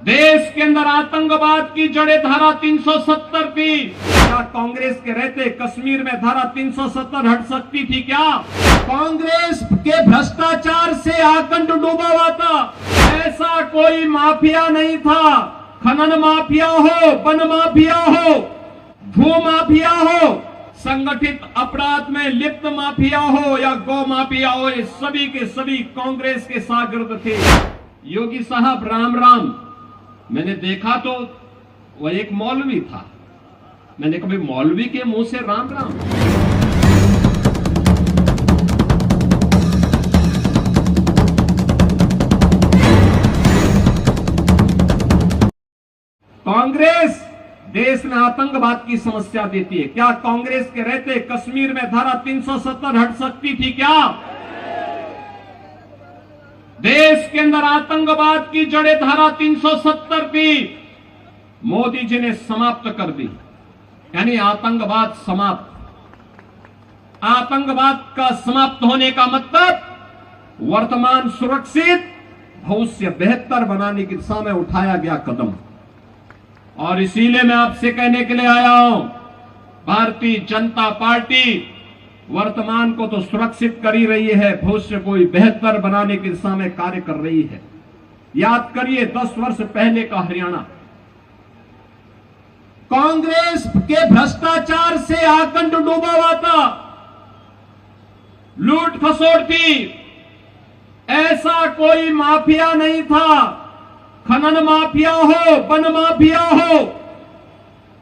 देश के अंदर आतंकवाद की जड़ें धारा 370 थी। क्या कांग्रेस के रहते कश्मीर में धारा 370 हट सकती थी क्या? कांग्रेस के भ्रष्टाचार से आखंड डूबा हुआ था। ऐसा कोई माफिया नहीं था, खनन माफिया हो, वन माफिया हो, भू माफिया हो, संगठित अपराध में लिप्त माफिया हो या गौ माफिया हो, ये सभी के सभी कांग्रेस के शागिर्द थे। योगी साहब राम राम, मैंने देखा तो वह एक मौलवी था। मैंने कभी मौलवी के मुंह से राम राम। कांग्रेस देश में आतंकवाद की समस्या देती है। क्या कांग्रेस के रहते कश्मीर में धारा 370 हट सकती थी क्या? देश के अंदर आतंकवाद की जड़ें धारा 370 थी, मोदी जी ने समाप्त कर दी। यानी आतंकवाद समाप्त। आतंकवाद का समाप्त होने का मतलब वर्तमान सुरक्षित, भविष्य बेहतर बनाने की दिशा में उठाया गया कदम। और इसीलिए मैं आपसे कहने के लिए आया हूं, भारतीय जनता पार्टी वर्तमान को तो सुरक्षित कर ही रही है, भविष्य को बेहतर बनाने की दिशा में कार्य कर रही है। याद करिए 10 वर्ष पहले का हरियाणा, कांग्रेस के भ्रष्टाचार से आखंड डूबा हुआ था, लूट खसोट थी। ऐसा कोई माफिया नहीं था, खनन माफिया हो, वन माफिया हो,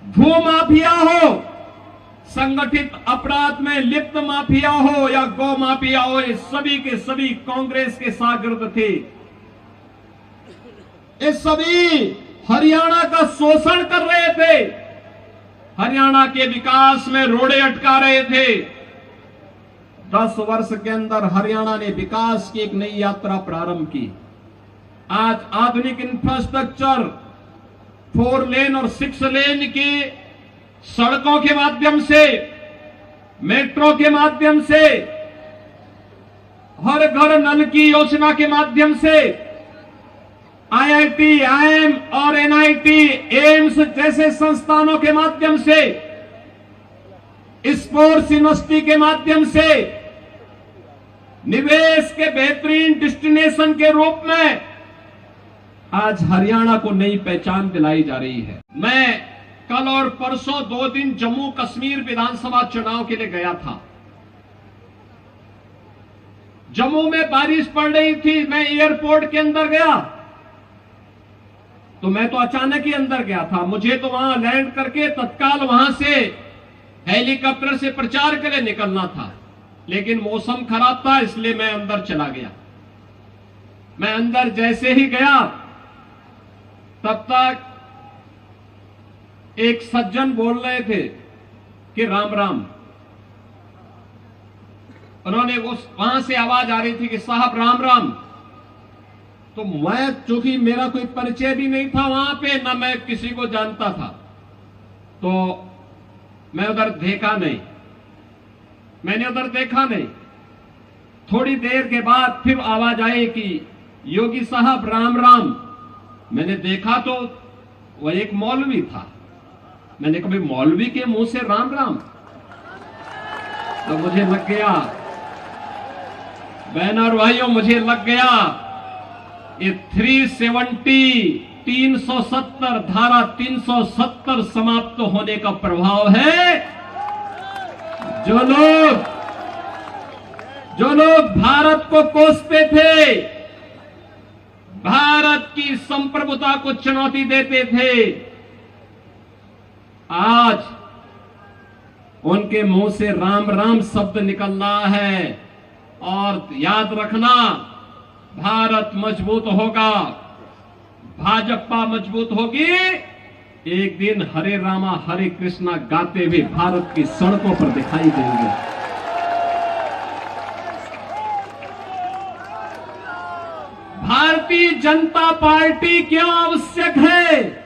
भू माफिया हो, संगठित अपराध में लिप्त माफिया हो या गौ माफिया हो, ये सभी के सभी कांग्रेस के शागिर्द थे। ये सभी हरियाणा का शोषण कर रहे थे, हरियाणा के विकास में रोड़े अटका रहे थे। 10 वर्ष के अंदर हरियाणा ने विकास की एक नई यात्रा प्रारंभ की। आज आधुनिक इंफ्रास्ट्रक्चर 4 लेन और 6 लेन की सड़कों के माध्यम से, मेट्रो के माध्यम से, हर घर नल की योजना के माध्यम से, IIT, IIM और NIT, एम्स जैसे संस्थानों के माध्यम से, स्पोर्ट्स यूनिवर्सिटी के माध्यम से, निवेश के बेहतरीन डेस्टिनेशन के रूप में आज हरियाणा को नई पहचान दिलाई जा रही है। मैं कल और परसों 2 दिन जम्मू कश्मीर विधानसभा चुनाव के लिए गया था। जम्मू में बारिश पड़ रही थी, मैं एयरपोर्ट के अंदर गया तो मैं तो अचानक ही अंदर गया था। मुझे तो वहां लैंड करके तत्काल वहां से हेलीकॉप्टर से प्रचार के लिए निकलना था, लेकिन मौसम खराब था, इसलिए मैं अंदर चला गया। मैं अंदर जैसे ही गया तब तक एक सज्जन बोल रहे थे कि राम राम। उन्होंने वहां से आवाज आ रही थी कि साहब राम राम। तो मैं, चूंकि मेरा कोई परिचय भी नहीं था वहां पे, ना मैं किसी को जानता था, तो मैं उधर देखा नहीं, मैंने उधर देखा नहीं। थोड़ी देर के बाद फिर आवाज आई कि योगी साहब राम राम। मैंने देखा तो वह एक मौलवी था। मैंने कभी मौलवी के मुंह से राम राम, तो मुझे लग गया, बहनों और भाइयों, मुझे लग गया ये 370 धारा 370 समाप्त होने का प्रभाव है। जो लोग भारत को कोसते थे, भारत की संप्रभुता को चुनौती देते थे, आज उनके मुंह से राम राम शब्द निकल रहा है। और याद रखना, भारत मजबूत होगा, भाजपा मजबूत होगी, एक दिन हरे रामा हरे कृष्णा गाते हुए भारत की सड़कों पर दिखाई देंगे। भारतीय जनता पार्टी क्यों आवश्यक है?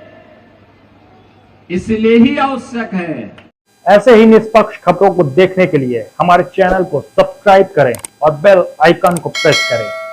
इसलिए ही आवश्यक है। ऐसे ही निष्पक्ष खबरों को देखने के लिए हमारे चैनल को सब्सक्राइब करें और बेल आइकन को प्रेस करें।